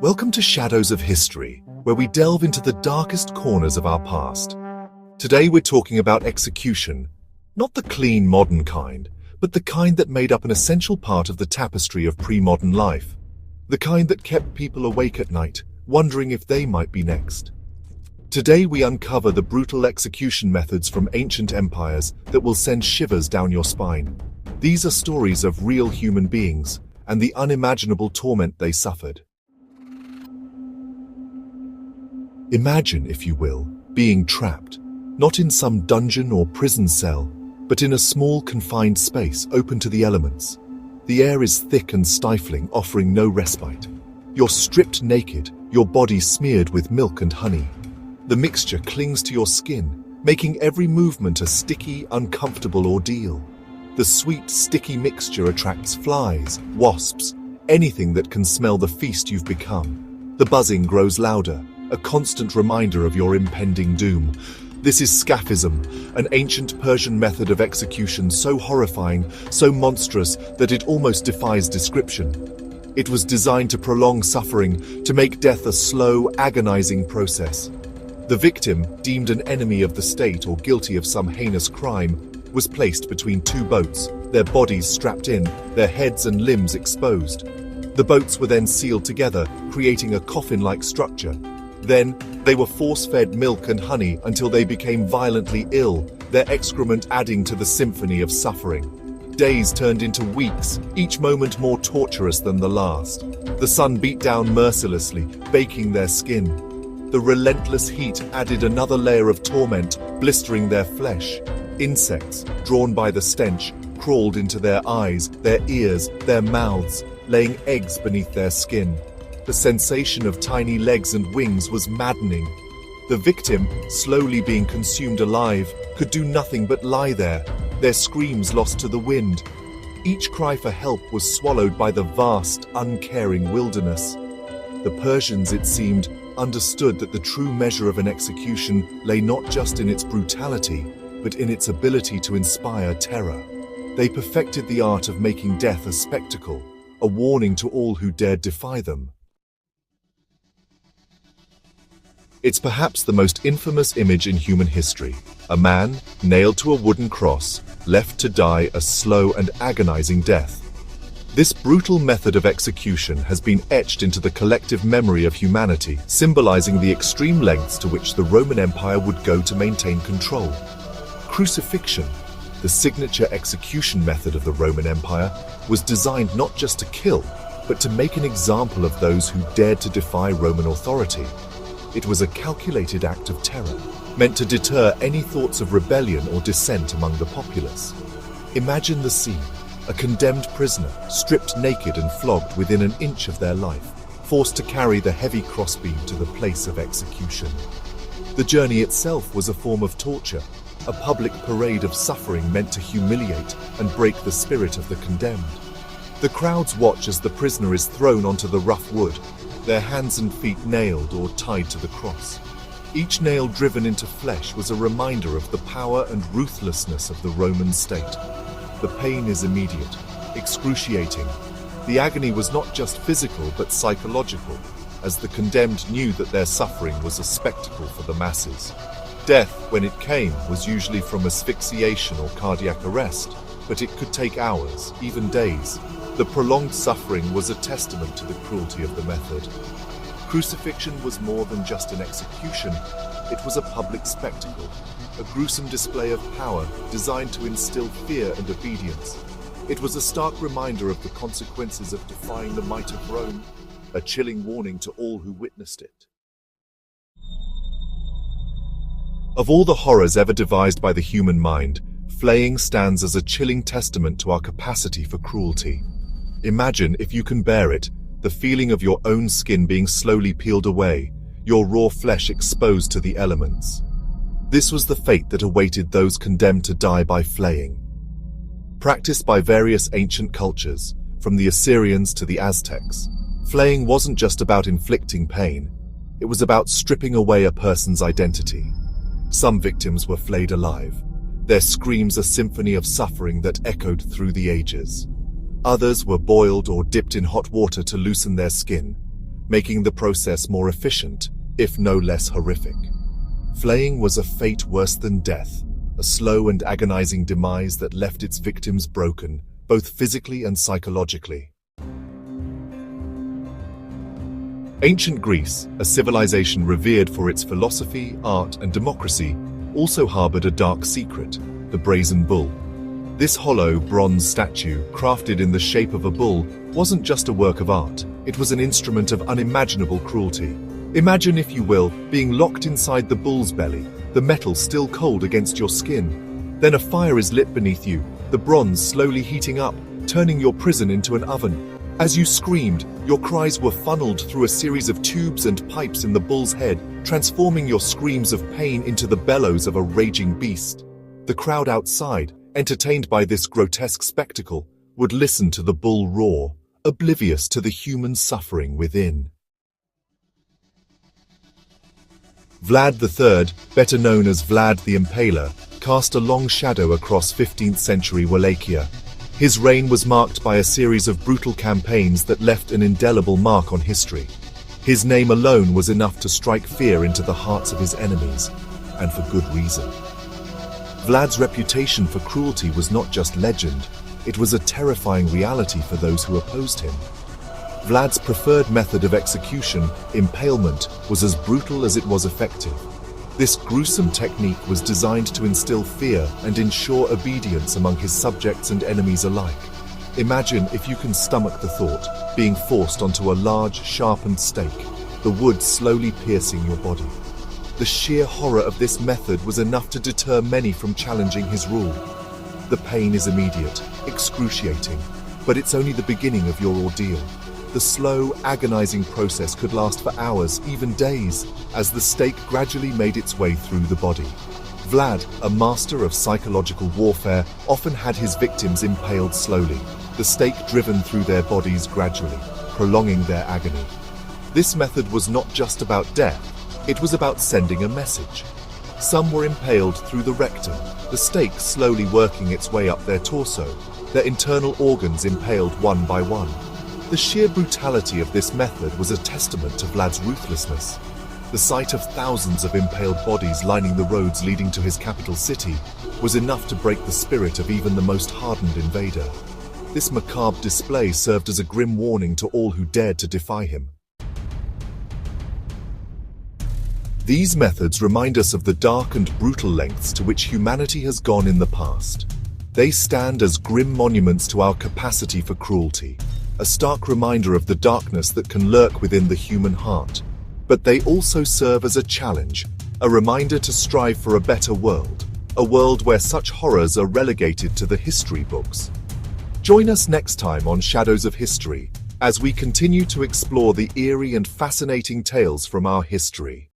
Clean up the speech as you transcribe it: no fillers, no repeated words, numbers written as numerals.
Welcome to Shadows of History, where we delve into the darkest corners of our past. Today we're talking about execution, not the clean modern kind, but the kind that made up an essential part of the tapestry of pre-modern life. The kind that kept people awake at night, wondering if they might be next. Today we uncover the brutal execution methods from ancient empires that will send shivers down your spine. These are stories of real human beings and the unimaginable torment they suffered. Imagine, if you will, being trapped, not in some dungeon or prison cell, but in a small confined space open to the elements. The air is thick and stifling, offering no respite. You're stripped naked, your body smeared with milk and honey. The mixture clings to your skin, making every movement a sticky, uncomfortable ordeal. The sweet, sticky mixture attracts flies, wasps, anything that can smell the feast you've become. The buzzing grows louder, a constant reminder of your impending doom. This is scaphism, an ancient Persian method of execution so horrifying, so monstrous that it almost defies description. It was designed to prolong suffering, to make death a slow, agonizing process. The victim, deemed an enemy of the state or guilty of some heinous crime, was placed between two boats, their bodies strapped in, their heads and limbs exposed. The boats were then sealed together, creating a coffin-like structure. Then, they were force-fed milk and honey until they became violently ill, their excrement adding to the symphony of suffering. Days turned into weeks, each moment more torturous than the last. The sun beat down mercilessly, baking their skin. The relentless heat added another layer of torment, blistering their flesh. Insects, drawn by the stench, crawled into their eyes, their ears, their mouths, laying eggs beneath their skin. The sensation of tiny legs and wings was maddening. The victim, slowly being consumed alive, could do nothing but lie there, their screams lost to the wind. Each cry for help was swallowed by the vast, uncaring wilderness. The Persians, it seemed, understood that the true measure of an execution lay not just in its brutality, but in its ability to inspire terror. They perfected the art of making death a spectacle, a warning to all who dared defy them. It's perhaps the most infamous image in human history. A man, nailed to a wooden cross, left to die a slow and agonizing death. This brutal method of execution has been etched into the collective memory of humanity, symbolizing the extreme lengths to which the Roman Empire would go to maintain control. Crucifixion, the signature execution method of the Roman Empire, was designed not just to kill, but to make an example of those who dared to defy Roman authority. It was a calculated act of terror, meant to deter any thoughts of rebellion or dissent among the populace. Imagine the scene, a condemned prisoner, stripped naked and flogged within an inch of their life, forced to carry the heavy crossbeam to the place of execution. The journey itself was a form of torture, a public parade of suffering meant to humiliate and break the spirit of the condemned. The crowds watch as the prisoner is thrown onto the rough wood, their hands and feet nailed or tied to the cross. Each nail driven into flesh was a reminder of the power and ruthlessness of the Roman state. The pain is immediate, excruciating. The agony was not just physical but psychological, as the condemned knew that their suffering was a spectacle for the masses. Death, when it came, was usually from asphyxiation or cardiac arrest, but it could take hours, even days. The prolonged suffering was a testament to the cruelty of the method. Crucifixion was more than just an execution. It was a public spectacle, a gruesome display of power designed to instill fear and obedience. It was a stark reminder of the consequences of defying the might of Rome, a chilling warning to all who witnessed it. Of all the horrors ever devised by the human mind, flaying stands as a chilling testament to our capacity for cruelty. Imagine, if you can bear it, the feeling of your own skin being slowly peeled away, your raw flesh exposed to the elements. This was the fate that awaited those condemned to die by flaying. Practiced by various ancient cultures, from the Assyrians to the Aztecs, flaying wasn't just about inflicting pain, it was about stripping away a person's identity. Some victims were flayed alive, their screams a symphony of suffering that echoed through the ages. Others were boiled or dipped in hot water to loosen their skin, making the process more efficient, if no less horrific. Flaying was a fate worse than death, a slow and agonizing demise that left its victims broken, both physically and psychologically. Ancient Greece, a civilization revered for its philosophy, art, and democracy, also harbored a dark secret, the brazen bull. This hollow bronze statue, crafted in the shape of a bull, wasn't just a work of art, it was an instrument of unimaginable cruelty. Imagine, if you will, being locked inside the bull's belly, the metal still cold against your skin. Then a fire is lit beneath you, the bronze slowly heating up, turning your prison into an oven. As you screamed, your cries were funneled through a series of tubes and pipes in the bull's head, transforming your screams of pain into the bellows of a raging beast. The crowd outside, entertained by this grotesque spectacle, would listen to the bull roar, oblivious to the human suffering within. Vlad III, better known as Vlad the Impaler, cast a long shadow across 15th century Wallachia. His reign was marked by a series of brutal campaigns that left an indelible mark on history. His name alone was enough to strike fear into the hearts of his enemies, and for good reason. Vlad's reputation for cruelty was not just legend, it was a terrifying reality for those who opposed him. Vlad's preferred method of execution, impalement, was as brutal as it was effective. This gruesome technique was designed to instill fear and ensure obedience among his subjects and enemies alike. Imagine, if you can stomach the thought, being forced onto a large, sharpened stake, the wood slowly piercing your body. The sheer horror of this method was enough to deter many from challenging his rule. The pain is immediate, excruciating, but it's only the beginning of your ordeal. The slow, agonizing process could last for hours, even days, as the stake gradually made its way through the body. Vlad, a master of psychological warfare, often had his victims impaled slowly, the stake driven through their bodies gradually, prolonging their agony. This method was not just about death, it was about sending a message. Some were impaled through the rectum, the stake slowly working its way up their torso, their internal organs impaled one by one. The sheer brutality of this method was a testament to Vlad's ruthlessness. The sight of thousands of impaled bodies lining the roads leading to his capital city was enough to break the spirit of even the most hardened invader. This macabre display served as a grim warning to all who dared to defy him. These methods remind us of the dark and brutal lengths to which humanity has gone in the past. They stand as grim monuments to our capacity for cruelty, a stark reminder of the darkness that can lurk within the human heart. But they also serve as a challenge, a reminder to strive for a better world, a world where such horrors are relegated to the history books. Join us next time on Shadows of History, as we continue to explore the eerie and fascinating tales from our history.